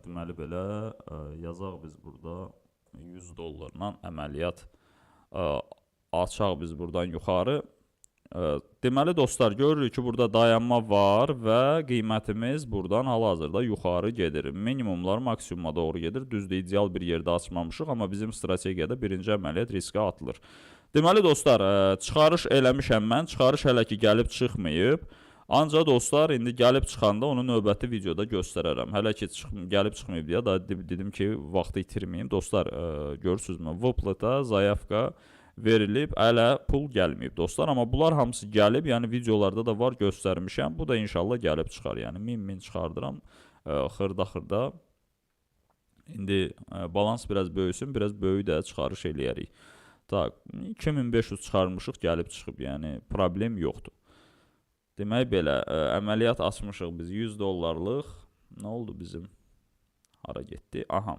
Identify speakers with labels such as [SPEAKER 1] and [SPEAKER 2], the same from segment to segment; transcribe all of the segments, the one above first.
[SPEAKER 1] Deməli belə yazaq biz burada 100 dollarla əməliyyat açaq biz buradan yuxarı. Deməli dostlar, görürük ki, burada dayanma var və qiymətimiz buradan hal-hazırda yuxarı gedir. Minimumlar maksimuma doğru gedir. Düzdür, ideal bir yerdə açmamışıq, amma bizim strategiyada birinci əməliyyat riskə atılır. Deməli dostlar, çıxarış eləmişəm mən. Çıxarış hələ ki gəlib çıxmayıb. Ancaq dostlar, indi gəlib çıxanda onu növbəti videoda göstərərəm. Hələ ki gəlib çıxmayıb deyə da dedim ki, vaxtı itirməyim. Dostlar, görürsünüzmü? Vıplata, zayavka verilib, hələ pul gəlməyib dostlar. Amma bunlar hamısı gəlib, yəni videolarda da var, göstərmişəm. Bu da inşallah gəlib çıxar. Yəni 1000 çıxardıram xırda-xırda. İndi balans biraz böyüsün, biraz böyük də çıxarış eləyərik. Tak, 2500 çıxarmışıq, gəlib çıxıb, yəni problem yoxdur. Demək belə, əməliyyat açmışıq biz 100 dollarlıq. Nə oldu bizim? Hara getdi? Aha.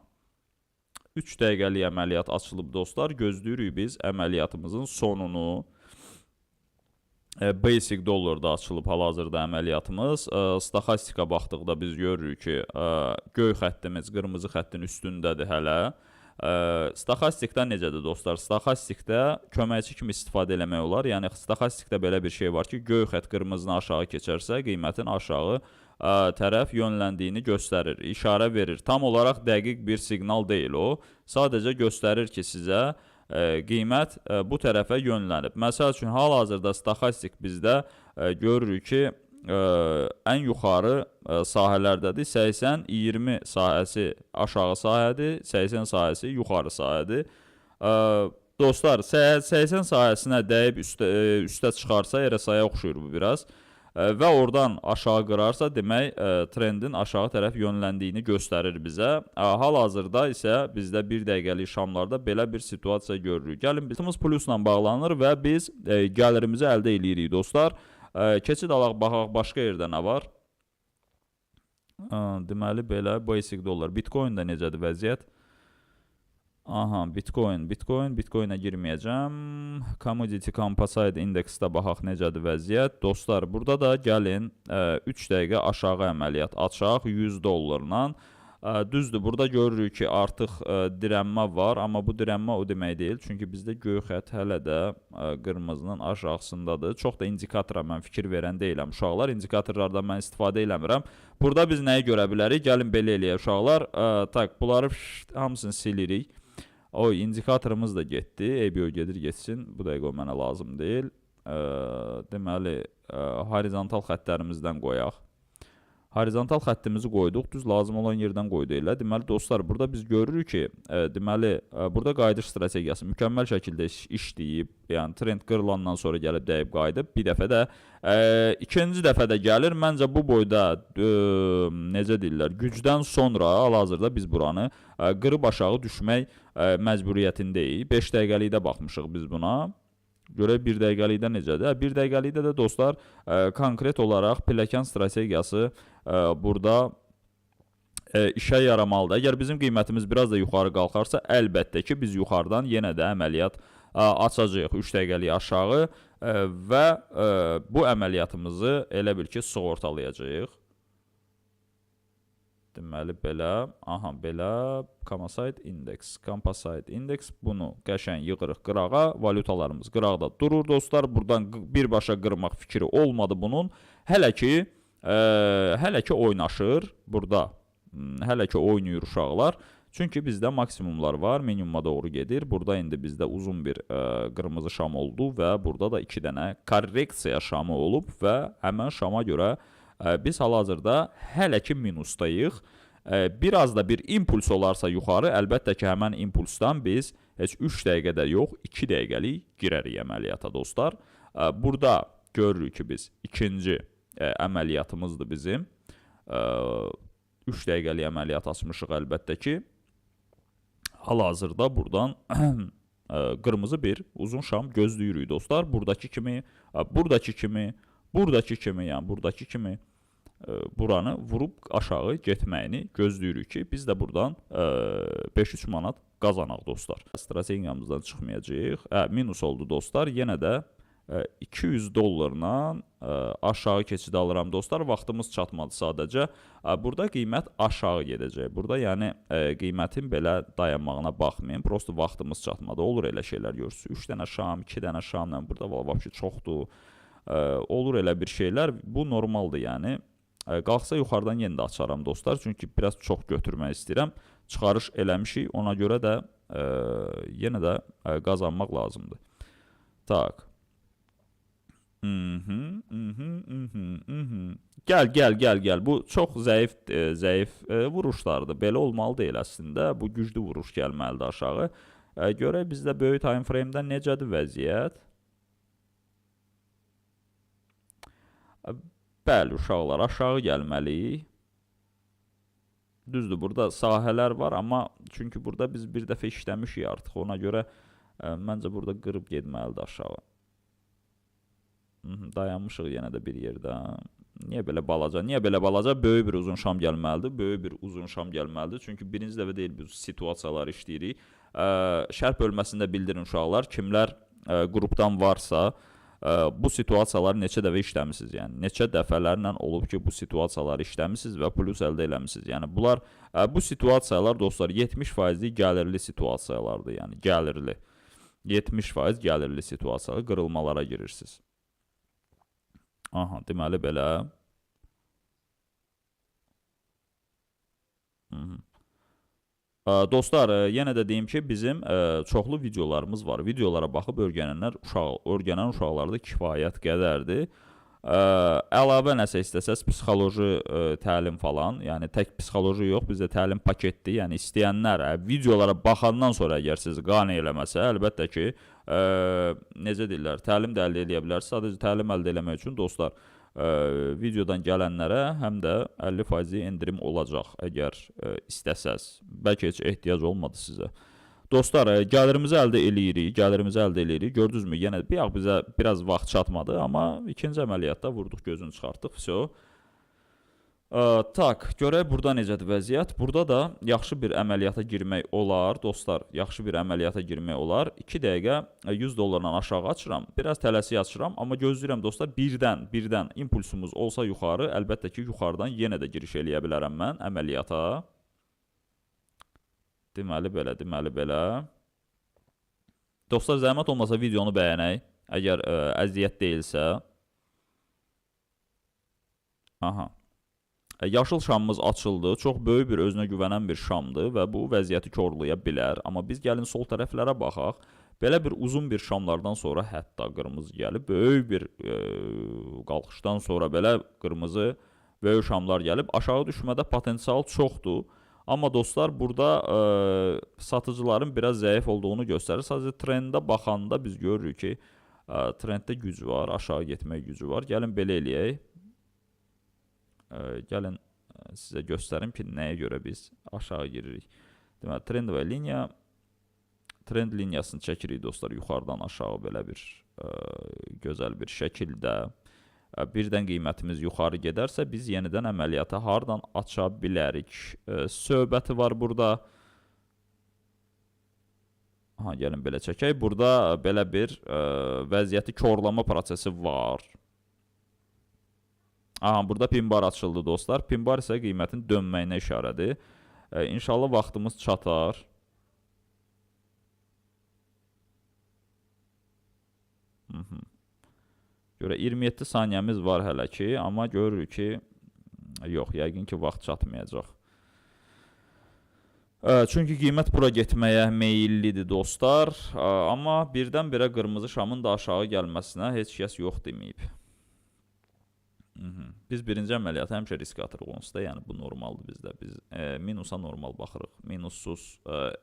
[SPEAKER 1] 3 dəqiqəlik əməliyyat açılıb dostlar. Gözləyirik biz əməliyyatımızın sonunu. Basic dollarda açılıb hal-hazırda əməliyyatımız. Staxastika baxdıqda biz görürük ki, göy xəttimiz qırmızı xəttin üstündədir hələ. Staxastikdə necədir dostlar? Staxastikdə köməkçi kimi istifadə eləmək olar. Yəni staxastikdə belə bir şey var ki, göy xətt qırmızını aşağı keçərsə, qiymətin aşağı tərəf yönləndiyini göstərir, işarə verir. Tam olaraq dəqiq bir siqnal deyil o. Sadəcə göstərir ki, sizə qiymət bu tərəfə yönlənib. Məsəl üçün, hal-hazırda staxastik bizdə görürük ki, ən yuxarı sahələrdədir. 80-20 sahəsi aşağı sahədir, 80 sahəsi yuxarı sahədir. Dostlar, 80 sahəsinə dəyib üstə çıxarsa, RSI-yə oxşuyur bu biraz. Və oradan aşağı qırarsa, demək trendin aşağı tərəf yönləndiyini göstərir bizə. Hal-hazırda isə bizdə 1 dəqiqəlik şamlarda belə bir situasiya görürük. Gəlin, bizimiz plusla bağlanır və biz gəlirimizi əldə edirik dostlar. Keçid alaq, baxaq, başqa yerdə nə var? Deməli belə, basic dollar. Bitcoin-də necədir vəziyyət? Aha, Bitcoin-ə girməyəcəm. Commodity Composite Index-də baxaq necədir vəziyyət. Dostlar, burada da gəlin 3 dəqiqə aşağı əməliyyat açaq 100 dollarla. Düzdür, burada görürük ki, artıq dirənmə var, amma bu dirənmə o demək deyil. Çünki bizdə göy xətt hələ də qırmızının aşağısındadır. Çox da indikatora mən fikir verən deyiləm uşaqlar. İndikatorlardan mən istifadə eləmirəm. Burada biz nəyi görə bilərik? Gəlin belə eləyək uşaqlar. Tak, bunları hamısını silirik. Oy, indikatorumuz da getdi. EBO gedir, getsin. Bu dəqiqə o mənə lazım deyil. Deməli, horizontal xəttlərimizdən qoyaq. Horizontal xəttimizi qoyduq, düz lazım olan yerdən qoydu elə. Deməli, dostlar, burada biz görürük ki, deməli, burada qayıdış strategiyası mükəmməl şəkildə işləyib, yəni trend qırılandan sonra gəlib dəyib qayıdıb, bir dəfə də, ikinci dəfə də gəlir. Məncə bu boyda, necə deyirlər, gücdən sonra, hal-hazırda biz buranı qırıb aşağı düşmək məcburiyyətindəyik. 5 dəqiqəlikdə baxmışıq biz buna. Görək 1 dəqiqəlikdə necədir? 1 dəqiqəlikdə də dostlar, konkret olaraq pilləkən strategiyası burada işə yaramalıdır. Əgər bizim qiymətimiz biraz da yuxarı qalxarsa, əlbəttə ki, biz yuxarıdan yenə də əməliyyat açacağıq 3 dəqiqəlik aşağı və bu əməliyyatımızı elə bil ki, sığortalayacağıq. Deməli, belə, aha, belə, Composite Index, bunu qəşən yığırıq qırağa, valutalarımız qıraqda durur dostlar. Buradan birbaşa qırmaq fikri olmadı bunun. Hələ ki oynaşır burada, hələ ki oynayır uşaqlar. Çünki bizdə maksimumlar var, minimuma doğru gedir. Burada indi bizdə uzun bir qırmızı şam oldu və burada da 2 dənə korreksiya şamı olub və həmən şama görə biz hal-hazırda hələ ki minusdayıq. Biraz da bir impuls olarsa yuxarı, əlbəttə ki, həmən impulsdan biz heç 3 dəqiqədə yox, 2 dəqiqəlik girərik əməliyyata dostlar. Burada görürük ki, biz ikinci əməliyyatımızdır bizim. 3 dəqiqəlik əməliyyat açmışıq əlbəttə ki. Hal-hazırda buradan qırmızı bir uzun şam gözləyirik dostlar. Buradakı kimi, yəni buradakı kimi buranı vurub aşağı getməyini gözləyirik ki, biz də buradan 5-3 manat qazanaq dostlar. Strategiyamızdan çıxmayacağıq. Minus oldu dostlar. Yenə də 200 dollarla aşağı keçid alıram dostlar. Vaxtımız çatmadı sadəcə. Burada qiymət aşağı gedəcək. Burada yəni qiymətin belə dayanmağına baxmayın. Prosta vaxtımız çatmadı. Olur elə şeylər görürsünüz. 3 dənə şam, 2 dənə şamla burada vəbşi çoxdur. Olur elə bir şeylər. Bu normaldır yəni. Qalxsa yuxarıdan yenə də açaram dostlar. Çünki biraz çox götürmək istəyirəm. Çıxarış eləmişik. Ona görə də yenə də qazanmaq lazımdır. Tak. Gəl. Bu çox zəif vuruşlardır. Belə olmalı deyil əslində. Bu güclü vuruş gəlməlidir aşağı. Görək bizdə böyük time frame-də necədir vəziyyət? Bəli, uşaqlar, aşağı gəlməliyik. Düzdür, burada sahələr var, amma çünki burada biz bir dəfə işləmişik artıq. Ona görə məncə burada qırıb getməlidir aşağı. Dayanmışıq yenə də bir yerdə. Niyə belə balaca? Böyük bir uzun şam gəlməlidir. Çünki birinci dəfə deyil biz situasiyalar işləyirik. Şərh bölməsində bildirin uşaqlar. Kimlər qrupdan varsa, bu situasiyaları neçə dəfə işləmisiniz? Yəni, neçə dəfələrlə olub ki, bu situasiyaları işləmisiniz və plus əldə eləmisiniz? Yəni, bu situasiyalar dostlar 70% gəlirli situasiyalardır. Yəni, gəlirli. 70% gəlirli situasiyalar, qırılmalara girirsiniz. Aha, deməli belə. Dostlar, yenə də deyim ki, bizim çoxlu videolarımız var. Videolara baxıb öyrənən uşaqlarda kifayət qədərdir. Əlavə nəsə istəsəz, psixoloji təlim falan, yəni tək psixoloji yox, bizdə təlim paketdir. Yəni istəyənlər videolara baxandan sonra əgər siz qane eləməsə, əlbəttə ki, necə deyirlər, təlim də əldə edə bilərsiniz. Sadəcə təlim əldə eləmək üçün dostlar, videodan gələnlərə həm də 50% endirim olacaq əgər istəsəz. Bəlkə heç ehtiyac olmadı sizə. Dostlar, gəlirimizi əldə eləyirik. Gördünüzmü? Yenə bizə biraz vaxt çatmadı, amma ikinci əməliyyatda vurduq, gözünü çıxartdıq. Tak, görək burada necədir vəziyyət. Burada da yaxşı bir əməliyyata girmək olar. Dostlar, yaxşı bir əməliyyata girmək olar. 2 dəqiqə 100 dollarla aşağı açıram. Biraz tələsik açıram, amma gözləyirəm dostlar, birdən impulsumuz olsa yuxarı, əlbəttə ki, yuxarıdan yenə də giriş eləyə bilərəm mən əməliyyata. Deməli belə. Dostlar, zəhmət olmasa videonu bəyənək, əgər əziyyət deyilsə. Aha. Yaşıl şamımız açıldı. Çox böyük bir özünə güvənən bir şamdır və bu vəziyyəti korlaya bilər. Amma biz gəlin sol tərəflərə baxaq. Belə bir uzun bir şamlardan sonra hətta qırmızı gəlib. Böyük bir qalxışdan sonra belə qırmızı böyük şamlar gəlib. Aşağı düşmədə potensial çoxdur. Amma dostlar, burada satıcıların biraz zəif olduğunu göstərir. Sadəcə trendə baxanda biz görürük ki, trenddə güc var, aşağı getmək gücü var. Gəlin belə eləyək. Gəlin sizə göstərim ki, nəyə görə biz aşağı giririk. Deməli, trend və liniya. Trend liniyasını çəkirik dostlar, yuxarıdan aşağı belə bir gözəl bir şəkildə. Birdən qiymətimiz yuxarı gedərsə, biz yenidən əməliyyata hardan aça bilərik. Söhbəti var burada. Aha, gəlin belə çəkək. Burada belə bir vəziyyəti korlama prosesi var. Aha, burada pin bar açıldı dostlar. Pin bar isə qiymətin dönməyinə işarədir. İnşallah vaxtımız çatar. Görə 27 saniyəmiz var hələ ki, amma görürük ki, yox, yəqin ki, vaxt çatmayacaq. Çünki qiymət bura getməyə meyillidir dostlar. Amma birdən-birə qırmızı şamın da aşağı gəlməsinə heç kəs yox deməyib. Biz birinci əməliyyatı həmişə risk atırıq onsuz da, yəni bu normaldır bizdə. Biz minusa normal baxırıq. Minussuz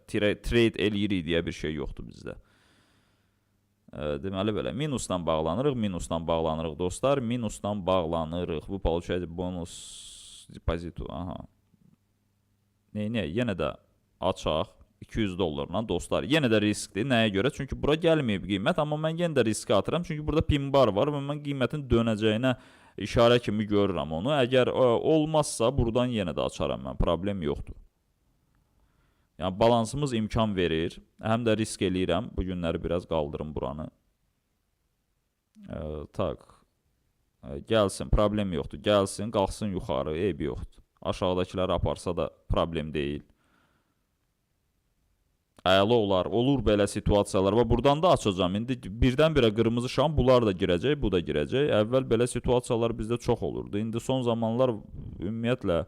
[SPEAKER 1] trade eləyirik deyə bir şey yoxdur bizdə. Deməli belə, minusdan bağlanırıq dostlar. Minusdan bağlanırıq. Bu получается bonus depozitu. Aha. Yenə də açaq. 200 dollarla dostlar. Yenə də riskdir. Nəyə görə? Çünki bura gəlməyib qiymət, amma mən yenə də riskə atıram. Çünki burada pin bar var və mən qiymətin dönəcəyinə işarə kimi görürəm onu. Əgər olmazsa, buradan yenə də açaram mən. Problem yoxdur. Yəni, balansımız imkan verir. Həm də risk eləyirəm. Bu günləri biraz qaldırım buranı. Tak. Gəlsin, problem yoxdur. Gəlsin, qalxsın yuxarı, eybi yoxdur. Aşağıdakiləri aparsa da problem deyil. Əla olar, olur belə situasiyalar və buradan da açacağım. İndi birdən-birə qırmızı şam, bunlar da girəcək, bu da girəcək. Əvvəl belə situasiyalar bizdə çox olurdu. İndi son zamanlar ümumiyyətlə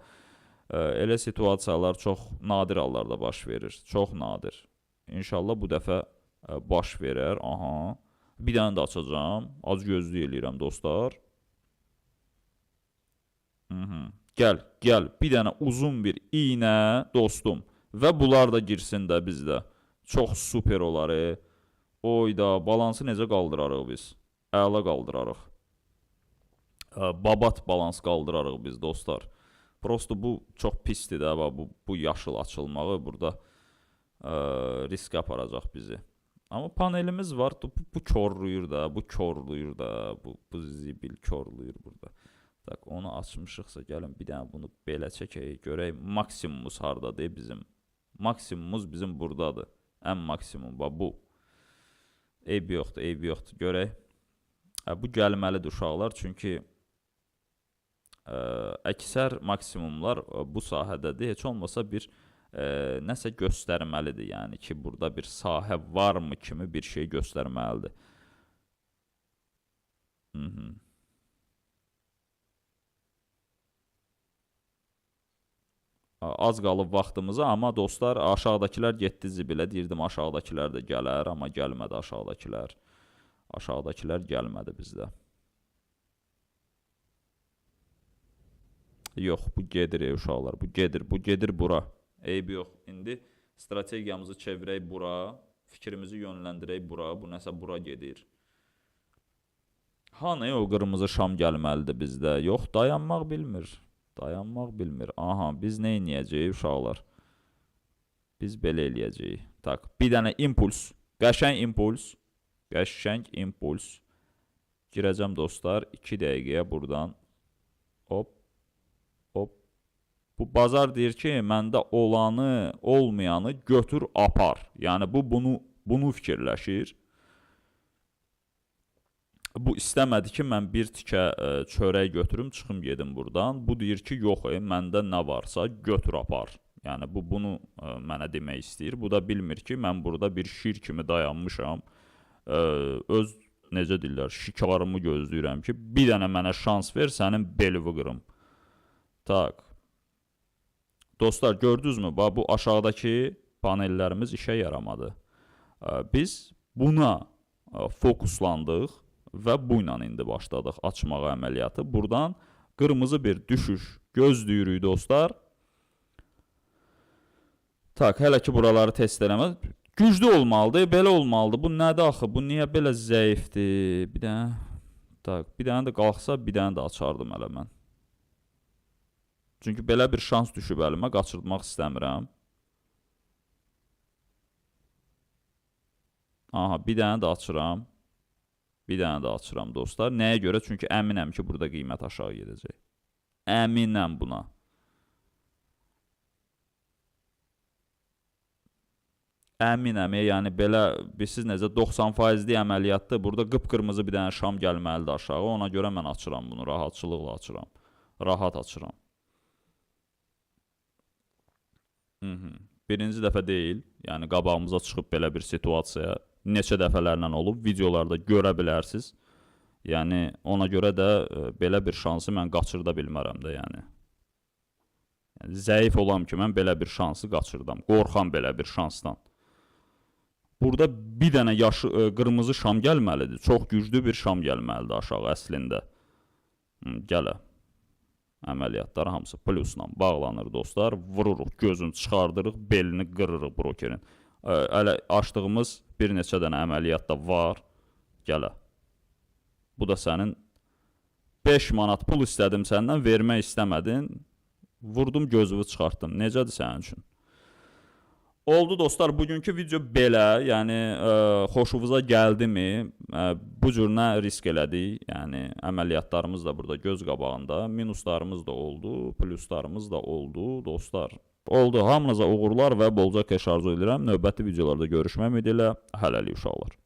[SPEAKER 1] elə situasiyalar çox nadir hallarda baş verir. Çox nadir. İnşallah bu dəfə baş verər. Aha. Bir dənə də açacağım. Az gözlük eləyirəm dostlar. Gəl, gəl. Bir dənə uzun bir iynə dostum. Və bunlar da girsin də bizdə. Çox super olar. Oyda, balansı necə qaldırarıq biz? Əla qaldırarıq. Babat balans qaldırarıq biz dostlar. Prosto bu çox pisdir də. Bu yaşıl açılmağı burada risk aparacaq bizi. Amma panelimiz var. Bu körlüyür da. Bu körlüyür da. Bu zibil körlüyür burada. Tak, onu açmışıqsa gəlin bir dənə bunu belə çəkək. Görək maksimumumuz hardadır bizim. Maksimumumuz bizim buradadır. Ən maksimum bu. Eybi yoxdur, eybi yoxdur. Görək. Bu gəlməlidir uşaqlar. Çünki əksər maksimumlar bu sahədədir. Heç olmasa bir nəsə göstərməlidir. Yəni ki, burada bir sahə varmı kimi bir şey göstərməlidir. Az qalıb vaxtımıza, amma dostlar aşağıdakilər getdi zibilə. Deyirdim aşağıdakilər də gələr, amma gəlmədi aşağıdakilər. Aşağıdakilər gəlmədi bizdə. Yox, bu gedir uşaqlar, bu gedir bura. Eybi yox. İndi strategiyamızı çevirək bura, fikrimizi yönləndirək bura, bu nəsə bura gedir. Hani o qırmızı şam gəlməlidir bizdə? Yox, dayanmaq bilmir. Dayanmaq bilmir. Aha, biz nə eləyəcəyik uşaqlar? Biz belə eləyəcəyik. Tak, bir dənə impuls. Qəşəng impuls. Qəşəng impuls. Girəcəm dostlar. 2 dəqiqəyə buradan. Hop. Hop. Bu bazar deyir ki, məndə olanı, olmayanı götür apar. Yəni bunu fikirləşir. Bu istəmədi ki, mən bir tikə çörək götürüm, çıxım gedim buradan. Bu deyir ki, yox, məndə nə varsa götür apar. Yəni bunu mənə demək istəyir. Bu da bilmir ki, mən burada bir şir kimi dayanmışam. Öz necə deyirlər, şikarımı gözləyirəm ki, bir dənə mənə şans ver, sənin belini qırım. Tak. Dostlar, gördünüzmü? Bu aşağıdakı panellərimiz işə yaramadı. Biz buna fokuslandıq və bu ilə indi başladıq açmağa əməliyyatı. Buradan qırmızı bir düşüş gözləyirik dostlar. Tak, hələ ki buraları test eləməz. Güclü olmalıdır, belə olmalıdır. Bu nədir axı? Bu niyə belə zəifdir? Bir dənə. Tak, bir dənə də qalxsa, bir dənə də açardım hələ mən. Çünki belə bir şans düşüb əlimə, qaçırtmaq istəmirəm. Aha, bir dənə də açıram. Bir dənə də açıram dostlar. Nəyə görə? Çünki əminəm ki, burada qiymət aşağı gedəcək. Əminəm buna. Əminəm, yəni belə, siz necə 90%lik əməliyyatdır. Burada qıpqırmızı bir dənə şam gəlməlidir aşağı. Ona görə mən açıram bunu, rahatçılıqla açıram. Rahat açıram. Birinci dəfə deyil. Yəni qabağımıza çıxıb belə bir situasiyaya neçə dəfələrlə olub, videolarda görə bilərsiniz. Yəni, ona görə də belə bir şansı mən qaçırda bilmərəm də, yəni. Zəif olam ki, mən belə bir şansı qaçırdım. Qorxam belə bir şansdan. Burada bir dənə qırmızı şam gəlməlidir. Çox güclü bir şam gəlməlidir aşağı əslində. Gələ. Əməliyyatlar hamısı plusla bağlanır dostlar. Vururuq, gözünü çıxardırıq, belini qırırıq brokerin. Hələ açdığımız bir neçə dənə əməliyyat da var. Gələ. Bu da sənin 5 manat pul istədim səndən, vermək istəmədin. Vurdum, gözünü çıxartdım. Necədir sənin üçün? Oldu dostlar, bugünkü video belə. Yəni, xoşunuza gəldimi? Bu cür nə risk elədik? Yəni, əməliyyatlarımız da burada göz qabağında. Minuslarımız da oldu, pluslarımız da oldu dostlar. Oldu. Hamınıza uğurlar və bolca keş arzu edirəm. Növbəti videolarda görüşmək ümidi ilə. Hələlik uşaqlar.